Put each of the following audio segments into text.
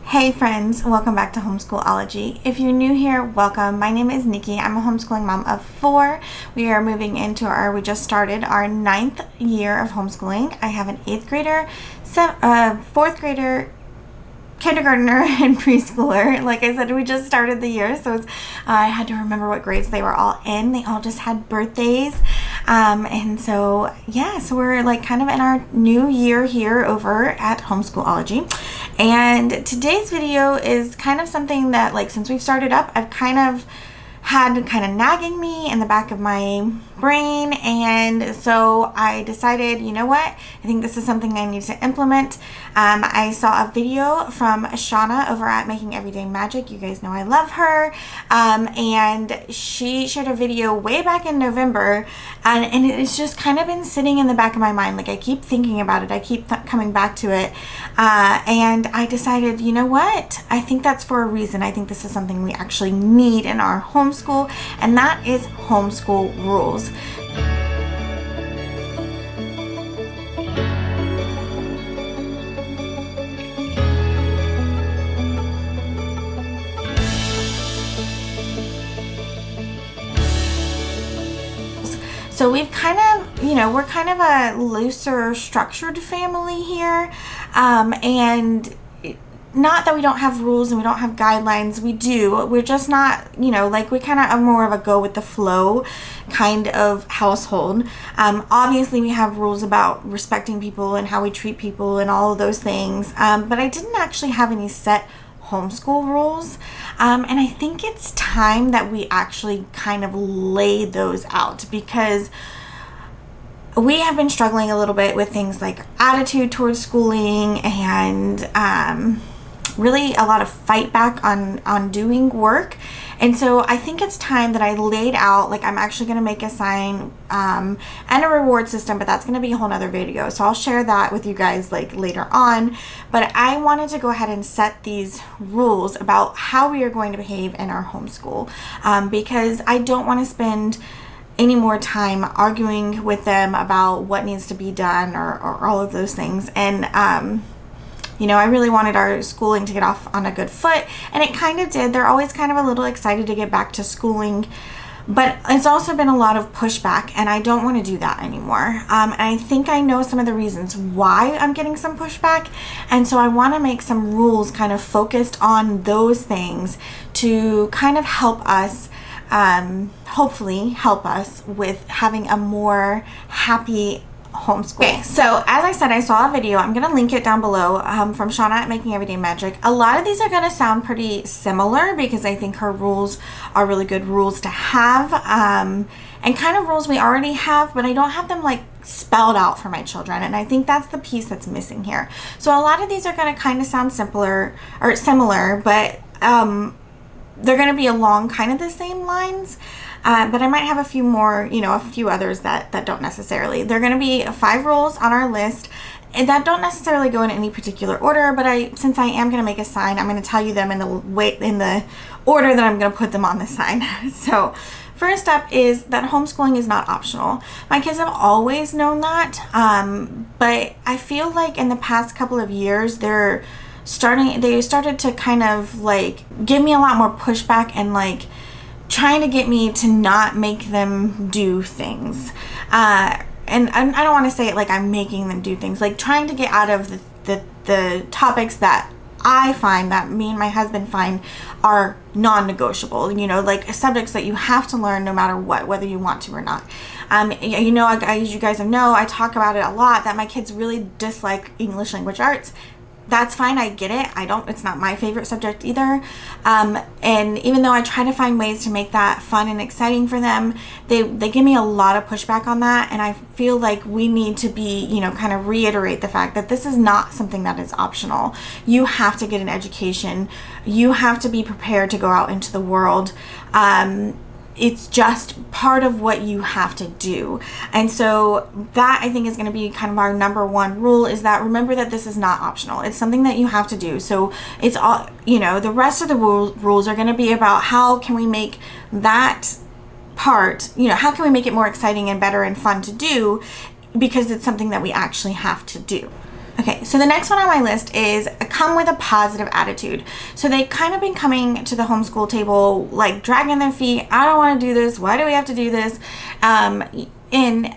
Hey friends, welcome back to Homeschool-ology. If you're new here, welcome. My name is Nikki. I'm a homeschooling mom of 4. We just started our 9th year of homeschooling. I have an 8th grader, 4th grader, kindergartner, and preschooler. Like I said, we just started the year, so I had to remember what grades they were all in. They all just had birthdays. So we're like kind of in our new year here over at Homeschool-ology. And today's video is kind of something that, like, since we've started up, I've kind of had nagging me in the back of my brain, and so I decided, you know what, I think this is something I need to implement. I saw a video from Shauna over at Making Everyday Magic. You guys know I love her, and she shared a video way back in November, and it's just kind of been sitting in the back of my mind. Like, I keep thinking about it, I keep coming back to it, and I decided, you know what, I think that's for a reason. I think this is something we actually need in our homeschool, and that is homeschool rules. So we've we're kind of a looser structured family here, and not that we don't have rules and we don't have guidelines, we do. We're just not, we kind of are more of a go with the flow kind of household. Obviously we have rules about respecting people and how we treat people and all of those things, but I didn't actually have any set homeschool rules, and I think it's time that we actually kind of lay those out, because we have been struggling a little bit with things like attitude towards schooling and really a lot of fight back on doing work. And so I think it's time that I laid out, like, I'm actually going to make a sign and a reward system, but that's going to be a whole nother video. So I'll share that with you guys like later on. But I wanted to go ahead and set these rules about how we are going to behave in our homeschool, because I don't want to spend any more time arguing with them about what needs to be done or all of those things. And I really wanted our schooling to get off on a good foot, and it kind of did. They're always kind of a little excited to get back to schooling, but it's also been a lot of pushback, and I don't want to do that anymore. And I think I know some of the reasons why I'm getting some pushback, and so I want to make some rules kind of focused on those things to kind of help us, hopefully help us with having a more happy homeschool. Okay, so as I said, I saw a video. I'm going to link it down below, from Shauna at Making Everyday Magic. A lot of these are going to sound pretty similar because I think her rules are really good rules to have, and kind of rules we already have, but I don't have them like spelled out for my children, and I think that's the piece that's missing here. So a lot of these are going to kind of sound similar, but they're going to be along kind of the same lines. But I might have a few more, a few others that don't necessarily. They're going to be 5 rules on our list, and that don't necessarily go in any particular order, but since I am going to make a sign, I'm going to tell you them in the order that I'm going to put them on the sign. So first up is that homeschooling is not optional. My kids have always known that, but I feel like in the past couple of years, they started to kind of like give me a lot more pushback and like trying to get me to not make them do things. And I don't want to say it like I'm making them do things, like trying to get out of the topics that I find, that me and my husband find are non-negotiable, like subjects that you have to learn no matter what, whether you want to or not. As you guys know, I talk about it a lot, that my kids really dislike English language arts. That's fine, I get it. It's not my favorite subject either. And even though I try to find ways to make that fun and exciting for them, they give me a lot of pushback on that. And I feel like we need to be, kind of reiterate the fact that this is not something that is optional. You have to get an education. You have to be prepared to go out into the world. It's just part of what you have to do. And so that, I think, is going to be kind of our number one rule, is that remember that this is not optional. It's something that you have to do. So it's all, the rest of the rules are going to be about how can we make that part, how can we make it more exciting and better and fun to do, because it's something that we actually have to do. Okay, so the next one on my list is come with a positive attitude. So they kind of been coming to the homeschool table like dragging their feet. I don't want to do this. Why do we have to do this? And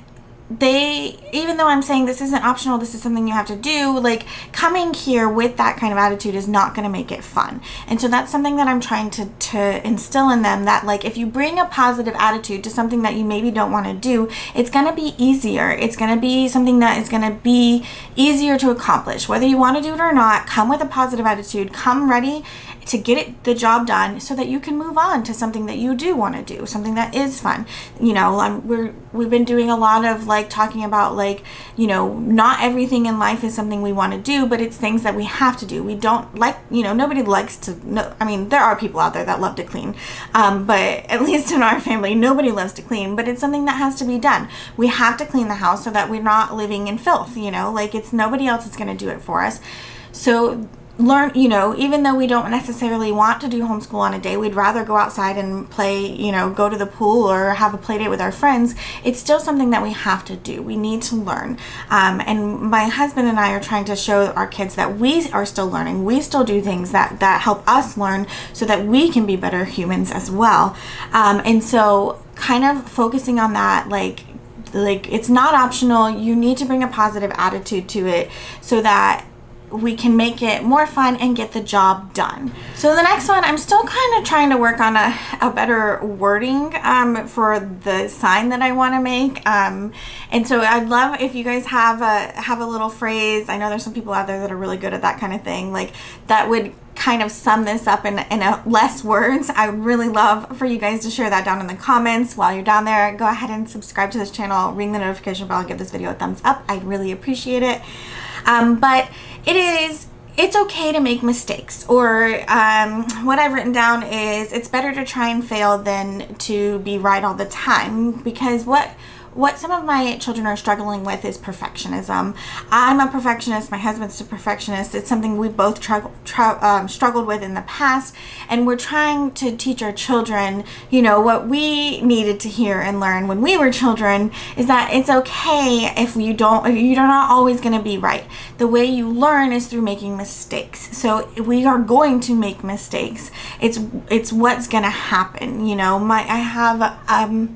they, even though I'm saying this isn't optional, this is something you have to do, like coming here with that kind of attitude is not going to make it fun. And so that's something that I'm trying to instill in them, that like if you bring a positive attitude to something that you maybe don't want to do, it's going to be easier. It's going to be something that is going to be easier to accomplish. Whether you want to do it or not, come with a positive attitude, come ready to get the job done so that you can move on to something that you do want to do, something that is fun. You know, we've been doing a lot of like talking about like, you know, not everything in life is something we want to do, but it's things that we have to do. We don't like, you know, nobody likes to, no, I mean, there are people out there that love to clean, but at least in our family, nobody loves to clean, but it's something that has to be done. We have to clean the house so that we're not living in filth, you know, like it's nobody else is going to do it for us. So learn, you know, even though we don't necessarily want to do homeschool on a day, we'd rather go outside and play, you know, go to the pool or have a play date with our friends. It's still something that we have to do. We need to learn. And my husband and I are trying to show our kids that we are still learning. We still do things that help us learn so that we can be better humans as well. And so kind of focusing on that, like it's not optional. You need to bring a positive attitude to it so that we can make it more fun and get the job done. So the next one, I'm still kind of trying to work on a better wording for the sign that I want to make. And so I'd love if you guys have a little phrase. I know there's some people out there that are really good at that kind of thing, like that would kind of sum this up in less words. I would really love for you guys to share that down in the comments. While you're down there, go ahead and subscribe to this channel, ring the notification bell, and give this video a thumbs up. I'd really appreciate it. But it's okay to make mistakes, or what I've written down is it's better to try and fail than to be right all the time, because what some of my children are struggling with is perfectionism. I'm a perfectionist. My husband's a perfectionist. It's something we both struggled with in the past, and we're trying to teach our children, you know, what we needed to hear and learn when we were children, is that it's okay if you're not always going to be right. The way you learn is through making mistakes. So we are going to make mistakes. It's what's going to happen. You know, I have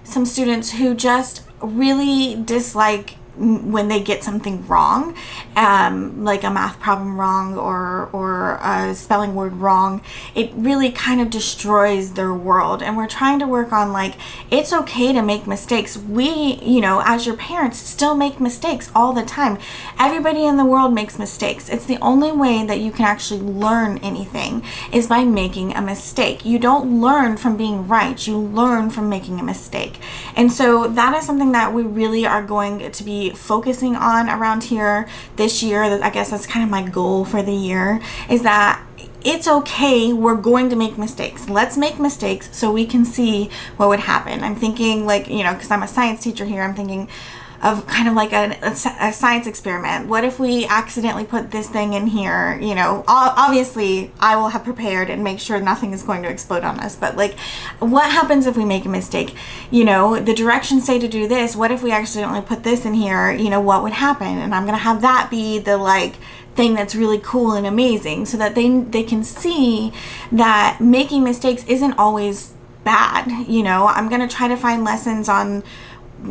some students who just really dislike when they get something wrong, like a math problem wrong or a spelling word wrong. It really kind of destroys their world. And we're trying to work on, like, it's okay to make mistakes. We, you know, as your parents, still make mistakes all the time. Everybody in the world makes mistakes. It's the only way that you can actually learn anything is by making a mistake. You don't learn from being right. You learn from making a mistake. And so that is something that we really are going to be focusing on around here this year. I guess that's kind of my goal for the year, is that it's okay, we're going to make mistakes. Let's make mistakes so we can see what would happen. I'm thinking, like, you know, because I'm a science teacher here, I'm thinking of kind of like a science experiment. What if we accidentally put this thing in here? You know, obviously I will have prepared and make sure nothing is going to explode on us, but like, what happens if we make a mistake? You know, the directions say to do this. What if we accidentally put this in here? You know, what would happen? And I'm gonna have that be the like thing that's really cool and amazing, so that they can see that making mistakes isn't always bad. You know, I'm gonna try to find lessons on,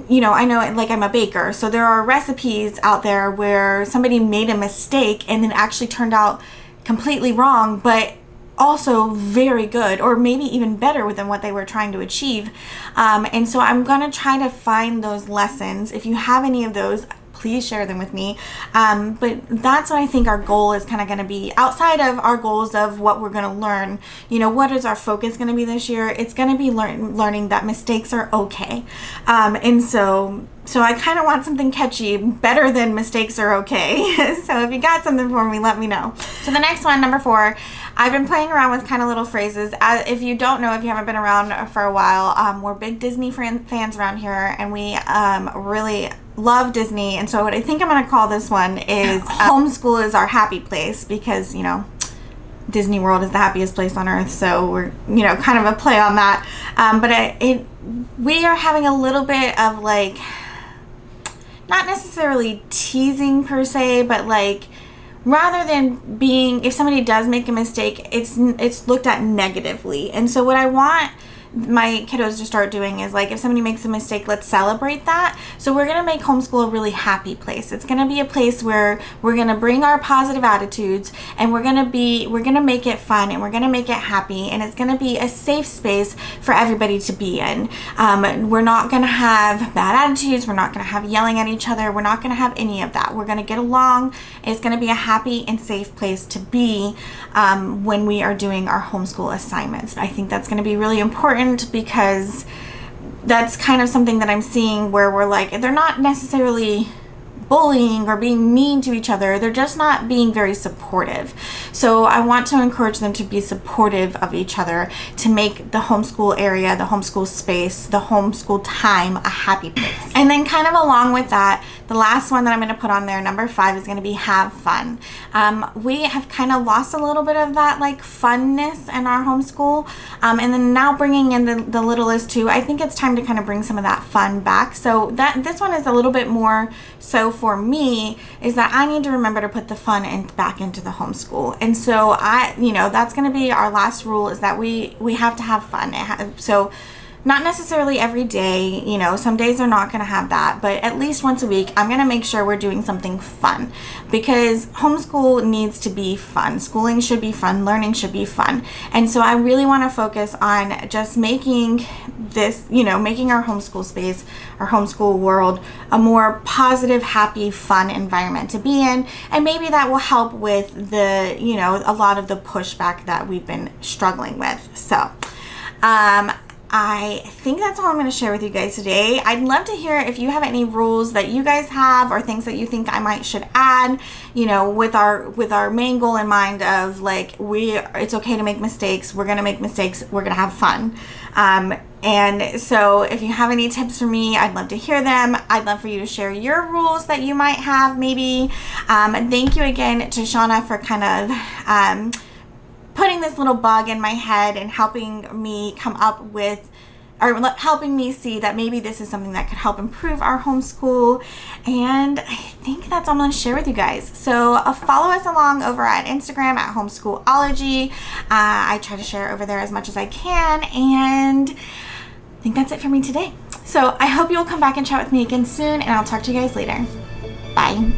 you know, I know, like, I'm a baker, so there are recipes out there where somebody made a mistake and then actually turned out completely wrong, but also very good, or maybe even better than what they were trying to achieve. And so I'm gonna try to find those lessons. If you have any of those, please share them with me. But that's what I think our goal is kind of going to be, outside of our goals of what we're going to learn. You know, what is our focus going to be this year? It's going to be learning that mistakes are okay. And so I kind of want something catchy, better than mistakes are okay. So if you got something for me, let me know. So the next one, number 4, I've been playing around with kind of little phrases. If you don't know, if you haven't been around for a while, we're big Disney fans around here, and we really love Disney. And so what I think I'm going to call this one is homeschool is our happy place, because, you know, Disney World is the happiest place on earth. So we're, you know, kind of a play on that. But we are having a little bit of, like, not necessarily teasing per se, but like, rather than being, if somebody does make a mistake, it's looked at negatively. And so what I want my kiddos to start doing is, like, if somebody makes a mistake, let's celebrate that. So we're going to make homeschool a really happy place. It's going to be a place where we're going to bring our positive attitudes, and we're going to make it fun, and we're going to make it happy, and it's going to be a safe space for everybody to be in. We're not going to have bad attitudes. We're not going to have yelling at each other. We're not going to have any of that. We're going to get along. It's going to be a happy and safe place to be when we are doing our homeschool assignments. I think that's going to be really important, because that's kind of something that I'm seeing where we're like, they're not necessarily bullying or being mean to each other, they're just not being very supportive. So I want to encourage them to be supportive of each other, to make the homeschool area, the homeschool space, the homeschool time a happy place. And then kind of along with that, the last one that I'm going to put on there, number 5, is going to be have fun. We have kind of lost a little bit of that like funness in our homeschool, and then now bringing in the littlest too, I think it's time to kind of bring some of that fun back. So this one is a little bit more so for me, is that I need to remember to put the fun back into the homeschool. And so that's going to be our last rule, is that we have to have fun. So not necessarily every day, some days are not going to have that, but at least once a week, I'm going to make sure we're doing something fun, because homeschool needs to be fun. Schooling should be fun. Learning should be fun. And so I really want to focus on just making this, making our homeschool space, our homeschool world, a more positive, happy, fun environment to be in. And maybe that will help with the, a lot of the pushback that we've been struggling with. So, I think that's all I'm going to share with you guys today. I'd love to hear if you have any rules that you guys have, or things that you think I should add, with our main goal in mind of like, it's okay to make mistakes. We're going to make mistakes. We're going to have fun. And so if you have any tips for me, I'd love to hear them. I'd love for you to share your rules that you might have maybe. Thank you again to Shauna for kind of, putting this little bug in my head and helping me come up with, or helping me see that maybe this is something that could help improve our homeschool. And I think that's all I'm going to share with you guys. So follow us along over at Instagram at Homeschool-ology. I try to share over there as much as I can, and I think that's it for me today. So I hope you'll come back and chat with me again soon, and I'll talk to you guys later. Bye.